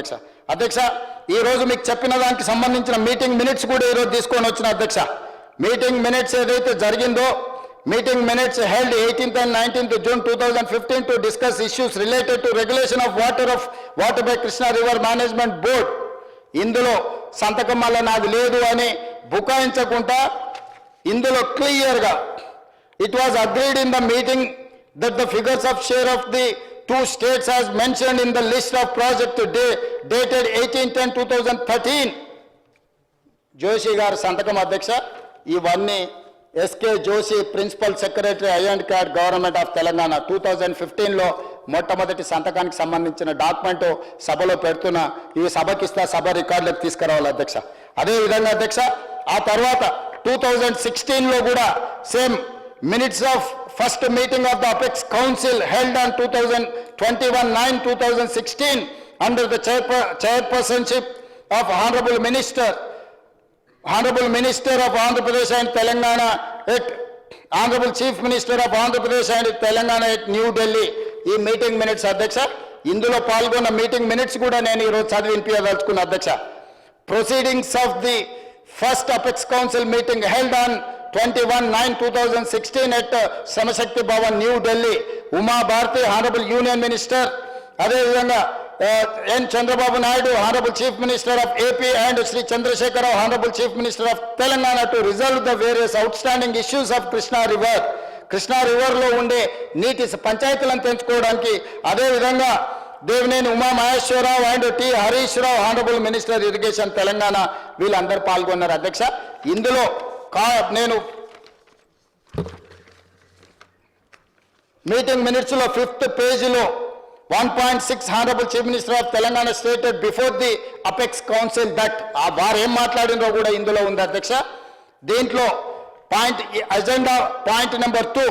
అధ్యక్ష. అధ్యక్ష, ఈరోజు మీకు చెప్పిన దానికి సంబంధించిన మీటింగ్ మినిట్స్ కూడా ఈరోజు తీసుకొని వచ్చిన అధ్యక్ష. మీటింగ్ మినిట్స్ ఏదైతే జరిగిందో, meeting minutes held 18th and 19th June 2015 to discuss issues related to regulation of water by Krishna River Management Board. ఇందులో సంతకం వల్ల నాది లేదు అని బుకాయించకుండా ఇందులో క్లియర్గా it was agreed in the meeting that the figures of share of the two states as mentioned in the list of project dated 18/10/2013 Joshi గారు సంతకం అధ్యక్ష. ఇవన్నీ S K Joshi principal secretary I and కార్డ్ గవర్నమెంట్ ఆఫ్ తెలంగాణ 2015లో మొట్టమొదటి సంతకానికి సంబంధించిన డాక్యుమెంట్ సభలో పెడుతున్న ఈ సభకిస్తా సభ రికార్డులకు తీసుకురావాలి అధ్యక్ష. అదేవిధంగా అధ్యక్ష, ఆ తర్వాత 2016లో కూడా same minutes of first meeting of the Apex Council held on 21/9/2016 under the chairpersonship of Honorable Minister of Andhra Pradesh and Telangana Honorable Chief Minister of Andhra Pradesh and Telangana at New Delhi. ఈ meeting minutes అధ్యక్ష. ఇందులో పాల్గొన్న meeting minutes కూడా నేను ఈరోజు చదివి వినిపించదలుచుకున్న అధ్యక్ష. Proceedings of the first Apex Council meeting held on 21/9/2016 at Samashakti Bhavan, New Delhi. Uma Bharti, Honorable Union Minister, అదేవిధంగా N. Chandrababu Naidu, Honorable Chief Minister of AP, and Sri Chandrasekhar Rao, Honorable Chief Minister of Telangana, to resolve the various outstanding issues of Krishna River. Krishna రివర్లో ఉండే నీటి పంచాయతీలను పెంచుకోవడానికి, అదేవిధంగా Devineni Uma Maheswararao and T Harish Rao, honourable minister irrigation Telangana, వీళ్ళందరూ పాల్గొన్నారు అధ్యక్ష. ఇందులో నేను మీటింగ్ మినిట్స్లో 5th పేజీలో 1.6 honourable chief minister of Telangana stated before the apex council that, వారు ఏం మాట్లాడినో కూడా ఇందులో ఉంది అధ్యక్ష. దీంట్లో agenda point number 2,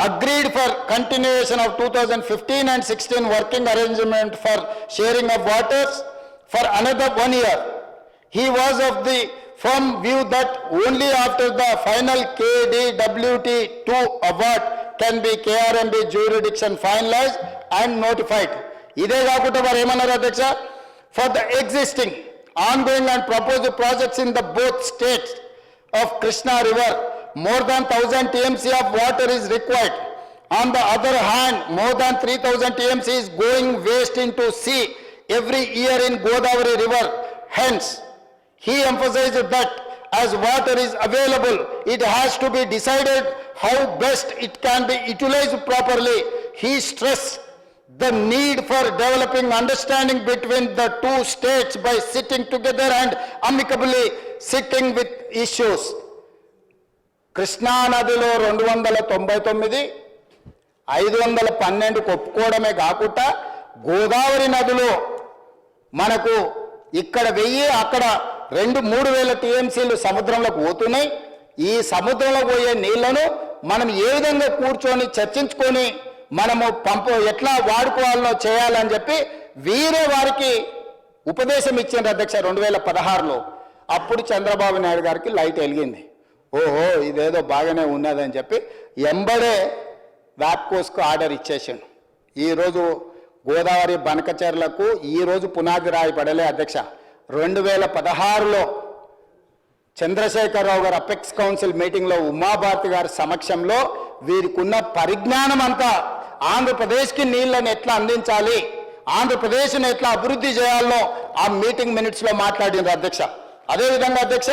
agreed for continuation of 2015 and 16 working arrangement for sharing of waters for another 1 year. He was of the firm view that only after the final KDWT2 award can be KRMB jurisdiction finalized and notified. ఇదే కాకుండా వారు ఏమన్నారు అధ్యక్ష, for the existing ongoing and proposed projects in the both states of Krishna River, more than 1000 TMC of water is required. On the other hand, more than 3000 TMC is going waste into sea every year in Godavari River. Hence, he emphasized that as water is available, it has to be decided how best it can be utilized properly. He stressed the need for developing understanding between the two states by sitting together and amicably sitting with issues. Krishna నదిలో 299, 512 ఒప్పుకోవడమే కాకుండా గోదావరి నదిలో మనకు ఇక్కడ 1000 అక్కడ 2-3000 టీఎంసీలు సముద్రంలోకి పోతున్నాయి. ఈ సముద్రంలో పోయే నీళ్లను మనం ఏ విధంగా కూర్చొని చర్చించుకొని మనము ఎట్లా వాడుకోవాలనో చేయాలని చెప్పి వీరే వారికి ఉపదేశం ఇచ్చిండ్రు అధ్యక్ష 2016లో. అప్పుడు చంద్రబాబు నాయుడు గారికి లైట్ వెలిగింది, ఓహో ఇదేదో బాగానే ఉన్నదని చెప్పి ఎంబడే వ్యాప్కోస్కు ఆర్డర్ ఇచ్చేసాడు. ఈరోజు గోదావరి బనకచెర్లకు ఈరోజు పునాది రాయి పడలే అధ్యక్ష. 2016లో చంద్రశేఖరరావు గారు అపెక్స్ కౌన్సిల్ మీటింగ్లో ఉమాభారతి గారి సమక్షంలో వీరికున్న పరిజ్ఞానం అంతా ఆంధ్రప్రదేశ్కి నీళ్లను ఎట్లా అందించాలి, ఆంధ్రప్రదేశ్ను ఎట్లా అభివృద్ధి చేయాలనో ఆ మీటింగ్ మినిట్స్లో మాట్లాడినారు అధ్యక్ష. అదేవిధంగా అధ్యక్ష,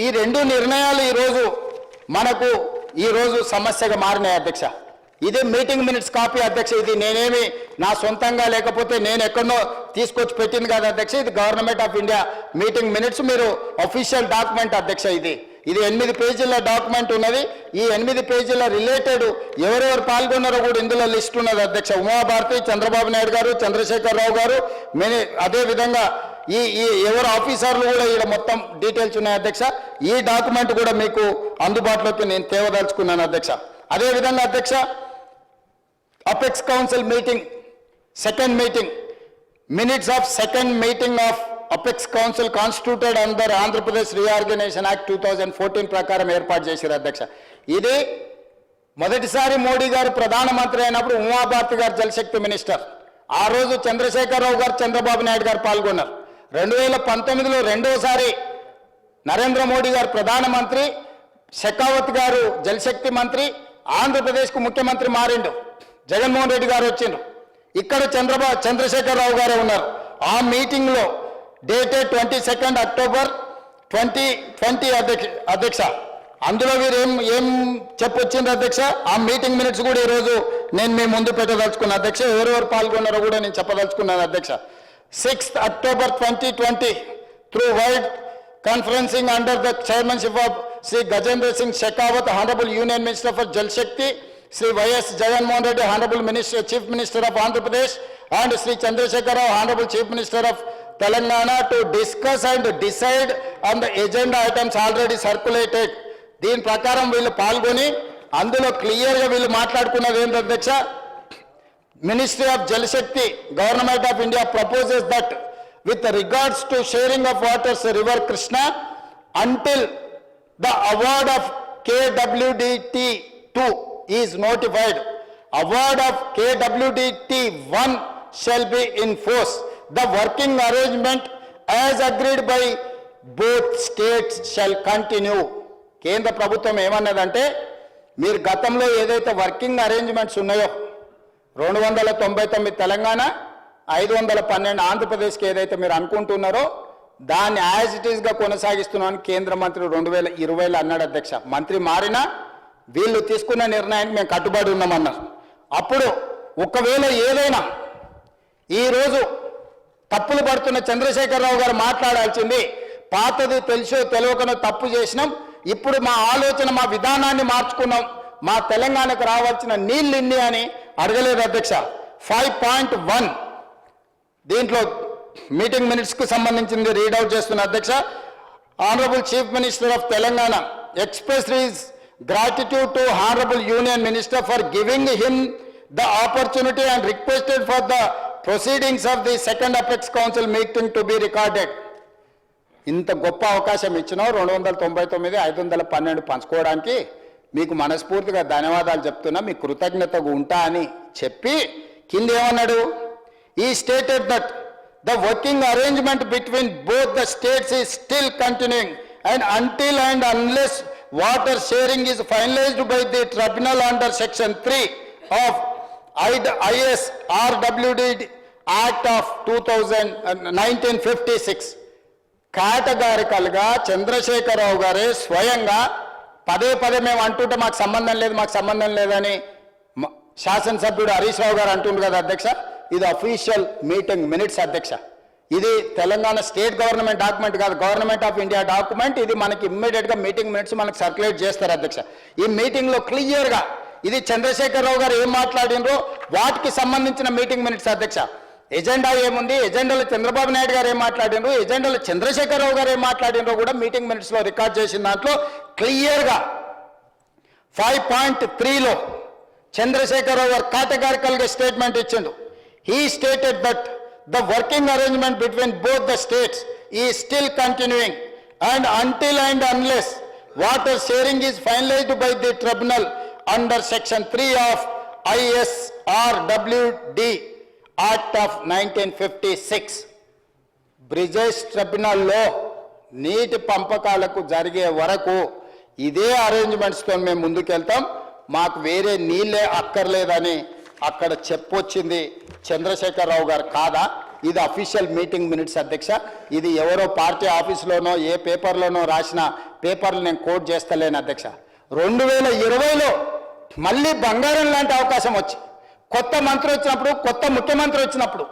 ఈ రెండు నిర్ణయాలు మనకు ఈరోజు సమస్యగా మారినాయి అధ్యక్ష. ఇదే మీటింగ్ మినిట్స్ కాపీ అధ్యక్ష. ఇది నేనేమి నా సొంతంగా లేకపోతే నేను ఎక్కడో తీసుకొచ్చి పెట్టింది కాదు అధ్యక్ష. ఇది government of India meeting minutes, మీరు అఫీషియల్ డాక్యుమెంట్ అధ్యక్ష. ఇది 8 పేజీల డాక్యుమెంట్ ఉన్నది. ఈ 8 పేజీల రిలేటెడ్ ఎవరెవరు పాల్గొన్నారో కూడా ఇందులో లిస్ట్ ఉన్నది అధ్యక్ష. ఉమాభారతి, చంద్రబాబు నాయుడు గారు, చంద్రశేఖరరావు గారు, అదేవిధంగా ఈ ఎవరు ఆఫీసర్లు కూడా ఇక్కడ మొత్తం డీటెయిల్స్ ఉన్నాయి అధ్యక్ష. ఈ డాక్యుమెంట్ కూడా మీకు అందుబాటులోకి నేను తేవదలుచుకున్నాను అధ్యక్ష. అదేవిధంగా అధ్యక్ష, apex council meeting second meeting minutes of second meeting of apex council constituted under Andhra Pradesh reorganisation act 2014 ప్రకారం ఏర్పాటు చేశారు అధ్యక్ష. ఇది మొదటిసారి మోడీ గారు ప్రధానమంత్రి అయినప్పుడు ఉమాభారతి గారు జలశక్తి మినిస్టర్. ఆ రోజు చంద్రశేఖరరావు గారు, చంద్రబాబు నాయుడు గారు పాల్గొన్నారు. 2019లో రెండోసారి నరేంద్ర మోడీ గారు ప్రధానమంత్రి, షెకావత్ గారు జలశక్తి మంత్రి, ఆంధ్రప్రదేశ్కు ముఖ్యమంత్రి మారిండు, జగన్మోహన్ రెడ్డి గారు వచ్చిండ్రు. ఇక్కడ చంద్రశేఖరరావు గారే ఉన్నారు. ఆ మీటింగ్లో డేటెడ్ 22 అక్టోబర్ 2020 అధ్యక్ష. అందులో వీరు ఏం చెప్పొచ్చింది అధ్యక్ష? ఆ మీటింగ్ మినిట్స్ కూడా ఈరోజు నేను మీ ముందు పెట్టదలుచుకున్నాను అధ్యక్ష. ఎవరెవరు పాల్గొన్నారో కూడా నేను చెప్పదలుచుకున్నాను అధ్యక్ష. 6th October 2020 through wide conferencing under the chairmanship of Sri Gajendra Singh Shekhawat, Honorable Union Minister for Jal Shakti, Sri Y.S. Jagan Mohan Reddy, Honorable Chief Minister of Andhra Pradesh, and Sri Chandrasekhar Rao, Honorable Chief Minister of Telangana, to discuss and decide on the agenda items already circulated. దీని ప్రకారం వీళ్ళు పాల్గొని అందులో క్లియర్గా వీళ్ళు మాట్లాడుకున్నది ఏంటి అధ్యక్ష? Ministry of Jal Shakti, Government of India proposes that with regards to sharing of waters River Krishna, until the award of KWDT2 is notified, award of KWDT1 shall be in force. The working arrangement as agreed by both states shall continue. కేంద్ర ప్రభుత్వం ఏమన్నదంటే, మీరు గతంలో ఏదైతే working arrangements ఉన్నాయో 299 తెలంగాణ, 512 ఆంధ్రప్రదేశ్కి ఏదైతే మీరు అనుకుంటున్నారో దాన్ని యాజ్ ఇట్ ఈస్గా కొనసాగిస్తున్నామని కేంద్ర మంత్రి 2020లో అన్నాడు అధ్యక్ష. మంత్రి మారినా వీళ్ళు తీసుకున్న నిర్ణయానికి మేము కట్టుబడి ఉన్నామన్నారు. అప్పుడు ఒకవేళ ఏదైనా ఈరోజు తప్పులు పడుతున్న చంద్రశేఖరరావు గారు మాట్లాడాల్సింది, పాతది తెలుసో తెలియకనో తప్పు చేసినాం, ఇప్పుడు మా ఆలోచన, మా విధానాన్ని మార్చుకున్నాం, మా తెలంగాణకు రావాల్సిన నీళ్ళు ఇన్ని అని అడగలేదు అధ్యక్ష. 5.1 దీంట్లో మీటింగ్ మినిట్స్కు సంబంధించింది రీడౌట్ చేస్తున్న అధ్యక్ష. Honourable chief minister of Telangana expressed his gratitude to honourable union minister for giving him the opportunity and requested for the proceedings of the second apex council meeting to be recorded. ఇంత గొప్ప అవకాశం ఇచ్చినావు 299, 512 పంచుకోవడానికి మీకు మనస్ఫూర్తిగా ధన్యవాదాలు చెప్తున్నా, మీ కృతజ్ఞతగా ఉంటా అని చెప్పి కింద ఏమన్నాడు? He stated that the working arrangement between both the states is still continuing and until and unless water sharing is finalised by the tribunal under section 3 of ISRWD act of 1956. కేటగారికల్గా చంద్రశేఖరరావు గారే స్వయంగా పదే మేము అంటుంటే మాకు సంబంధం లేదని శాసనసభ్యుడు హరీష్ రావు గారు అంటుండ్రు కదా అధ్యక్ష. ఇది అఫీషియల్ మీటింగ్ మినిట్స్ అధ్యక్ష. ఇది తెలంగాణ స్టేట్ గవర్నమెంట్ డాక్యుమెంట్ కాదు, గవర్నమెంట్ ఆఫ్ ఇండియా డాక్యుమెంట్. ఇది మనకి ఇమ్మీడియట్గా మీటింగ్ మినిట్స్ మనకు సర్క్యులేట్ చేస్తారు అధ్యక్ష. ఈ మీటింగ్లో క్లియర్గా ఇది చంద్రశేఖరరావు గారు ఏం మాట్లాడినరో వాటికి సంబంధించిన మీటింగ్ మినిట్స్ అధ్యక్ష. ఎజెండా ఏముంది, ఎజెండాలో చంద్రబాబు నాయుడు గారు ఏం మాట్లాడినరు, ఎజెండాలో చంద్రశేఖరరావు గారు ఏం మాట్లాడినరో కూడా మీటింగ్ మినిట్స్లో రికార్డ్ చేసిన దాంట్లో క్లియర్గా 5.3లో చంద్రశేఖరరావు గారు కేటగారికల్గా స్టేట్మెంట్ ఇచ్చిండు. He stated that the working arrangement between both the states is still continuing and until and unless water sharing is finalised by the tribunal under section 3 of ISRWD act of 1956. Brijesh ట్రిబ్యునల్లో నీటి పంపకాలకు జరిగే వరకు ఇదే అరేంజ్మెంట్స్తో మేము ముందుకెళ్తాం, మాకు వేరే నీళ్ళే అక్కర్లేదని అక్కడ చెప్పొచ్చింది చంద్రశేఖరరావు గారు కాదా? ఇది అఫీషియల్ మీటింగ్ మినిట్స్ అధ్యక్ష. ఇది ఎవరో పార్టీ ఆఫీస్లోనో ఏ పేపర్లోనో రాసిన పేపర్లు నేను కోట్ చేస్తలేను అధ్యక్ష. 2020లో మళ్ళీ బంగారం లాంటి అవకాశం వచ్చి కొత్త మంత్రి వచ్చినప్పుడు, కొత్త ముఖ్యమంత్రి వచ్చినప్పుడు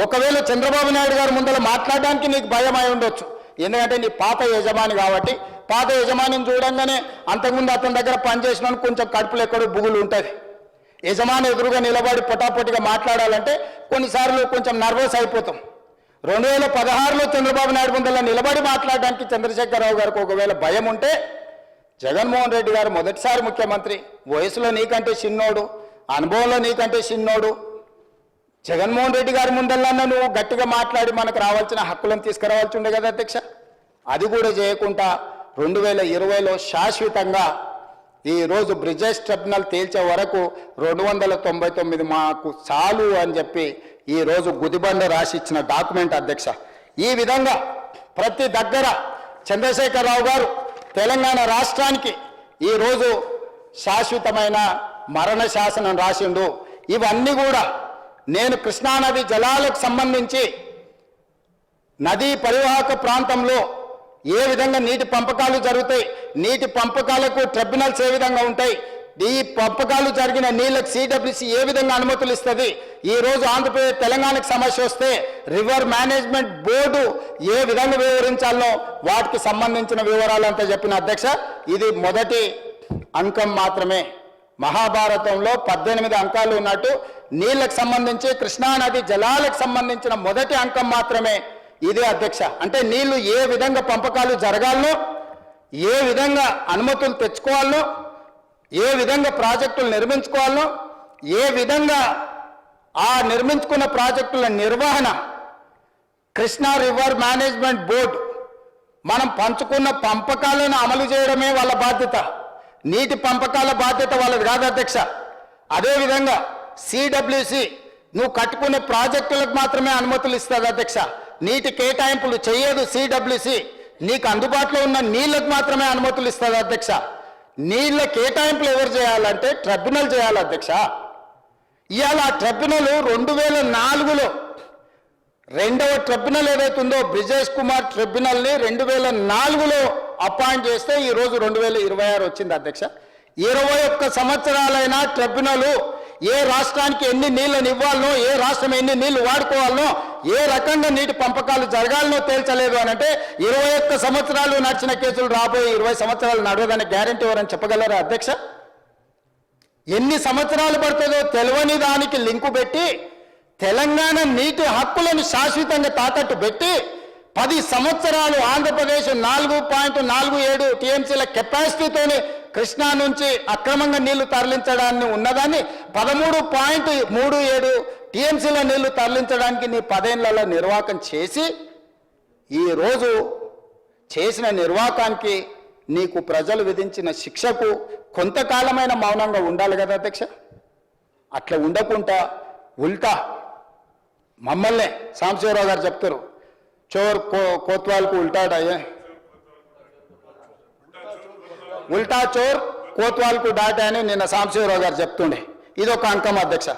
ఒకవేళ చంద్రబాబు నాయుడు గారు ముందర మాట్లాడడానికి నీకు భయం అయి ఉండొచ్చు, ఎందుకంటే నీ పాత యజమాని కాబట్టి. పాత యజమానిని చూడంగానే అంతకుముందు అతని దగ్గర పనిచేసిన కొంచెం కడుపులో ఎక్కడో బుగులు ఉంటుంది. యజమాని ఎదురుగా నిలబడి పొటాపొటిగా మాట్లాడాలంటే కొన్నిసార్లు కొంచెం నర్వస్ అయిపోతాం. 2016లో చంద్రబాబు నాయుడు ముందర నిలబడి మాట్లాడడానికి చంద్రశేఖరరావు గారికి ఒకవేళ భయం ఉంటే, జగన్మోహన్ రెడ్డి గారు మొదటిసారి ముఖ్యమంత్రి, వయసులో నీకంటే చిన్నోడు, అనుభవంలో నీకంటే చిన్నోడు, జగన్మోహన్ రెడ్డి గారి ముందరన్నా నువ్వు గట్టిగా మాట్లాడి మనకు రావాల్సిన హక్కులను తీసుకురావాల్సి ఉండే కదా అధ్యక్ష. అది కూడా చేయకుండా 2020లో శాశ్వతంగా ఈరోజు బ్రిజేష్ ట్రిబ్యునల్ తేల్చే వరకు 299 మాకు చాలు అని చెప్పి ఈరోజు గుదిబండ రాసి ఇచ్చిన డాక్యుమెంట్ అధ్యక్ష. ఈ విధంగా ప్రతి దగ్గర చంద్రశేఖరరావు గారు తెలంగాణ రాష్ట్రానికి ఈరోజు శాశ్వతమైన మరణ శాసనం రాసిండు. ఇవన్నీ కూడా నేను కృష్ణానది జలాలకు సంబంధించి నదీ పరివాహక ప్రాంతంలో ఏ విధంగా నీటి పంపకాలు జరుగుతాయి, నీటి పంపకాలకు ట్రిబ్యునల్స్ ఏ విధంగా ఉంటాయి, ఈ పంపకాలు జరిగిన నీళ్ళకి సిడబ్ల్యూసి ఏ విధంగా అనుమతులు ఇస్తుంది, ఈ రోజు ఆంధ్రప్రదేశ్ తెలంగాణకు సమస్య వస్తే రివర్ మేనేజ్మెంట్ బోర్డు ఏ విధంగా వివరించాలనో వాటికి సంబంధించిన వివరాలంతా చెప్పిన అధ్యక్ష. ఇది మొదటి అంకం మాత్రమే. మహాభారతంలో 18 అంకాలు ఉన్నట్టు నీళ్ళకు సంబంధించి కృష్ణానది జలాలకు సంబంధించిన మొదటి అంకం మాత్రమే ఇదే అధ్యక్ష. అంటే నీళ్లు ఏ విధంగా పంపకాలు జరగాలనో, ఏ విధంగా అనుమతులు తెచ్చుకోవాలనో, ఏ విధంగా ప్రాజెక్టులు నిర్మించుకోవాలనో, ఏ విధంగా ఆ నిర్మించుకున్న ప్రాజెక్టుల నిర్వహణ కృష్ణా రివర్ మేనేజ్మెంట్ బోర్డు మనం పంచుకున్న పంపకాలను అమలు చేయడమే వాళ్ళ బాధ్యత. నీటి పంపకాల బాధ్యత వాళ్ళది కాదు అధ్యక్ష. అదేవిధంగా సిడబ్ల్యూసి నువ్వు కట్టుకునే ప్రాజెక్టులకు మాత్రమే అనుమతులు ఇస్తుంది అధ్యక్ష. నీటి కేటాయింపులు చేయదు సిడబ్ల్యూసి. నీకు అందుబాటులో ఉన్న నీళ్లకు మాత్రమే అనుమతులు ఇస్తుంది అధ్యక్ష. నీళ్ల కేటాయింపులు ఎవరు చేయాలంటే ట్రిబ్యునల్ చేయాలి అధ్యక్ష. ఇవాళ ఆ ట్రిబ్యునల్ 2004లో రెండవ ట్రిబ్యునల్ ఏదైతుందో బ్రిజేష్ కుమార్ ట్రిబ్యునల్ని 2004లో అపాయింట్ చేస్తే ఈరోజు 2026 వచ్చింది అధ్యక్ష. 21 సంవత్సరాలైనా ట్రిబ్యునల్ ఏ రాష్ట్రానికి ఎన్ని నీళ్ళని ఇవ్వాలనో, ఏ రాష్ట్రం ఎన్ని నీళ్లు వాడుకోవాలనో, ఏ రకంగా నీటి పంపకాలు జరగాలనో తేల్చలేదు అని అంటే 21 సంవత్సరాలు నడిచిన కేసులు రాబోయే 20 సంవత్సరాలు నడవదని గ్యారెంటీ ఎవరని చెప్పగలరా అధ్యక్ష? ఎన్ని సంవత్సరాలు పడుతుందో తెలియని దానికి లింకు పెట్టి తెలంగాణ నీటి హక్కులను శాశ్వతంగా తాకట్టు పెట్టి 10 సంవత్సరాలు ఆంధ్రప్రదేశ్ 4.47 టీఎంసీల కెపాసిటీతోనే కృష్ణా నుంచి అక్రమంగా నీళ్లు తరలించడాన్ని ఉన్నదాన్ని 13.37 టీఎంసీల నీళ్లు తరలించడానికి నీ 10 ఏళ్లలో నిర్వాహకం చేసి ఈరోజు చేసిన నిర్వాహకానికి నీకు ప్రజలు విధించిన శిక్షకు కొంతకాలమైన మౌనంగా ఉండాలి కదా అధ్యక్ష. అట్లా ఉండకుండా ఉల్టా మమ్మల్నే సాంబశివరావు గారు చెప్తారు, చోర్ కోత్వాల్కు ఉల్టాడాయే, ఉల్టా చోర్ కోత్వాల్కు డాటా అని నిన్న సాంబశివరావు గారు చెప్తుండే. ఇదొక అంకం అధ్యక్ష.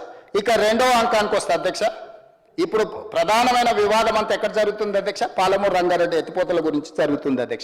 ఇక రెండవ అంకానికి వస్తే అధ్యక్ష, ఇప్పుడు ప్రధానమైన వివాదం అంతా ఎక్కడ జరుగుతుంది అధ్యక్ష? పాలమూరు రంగారెడ్డి ఎత్తిపోతల గురించి జరుగుతుంది అధ్యక్ష.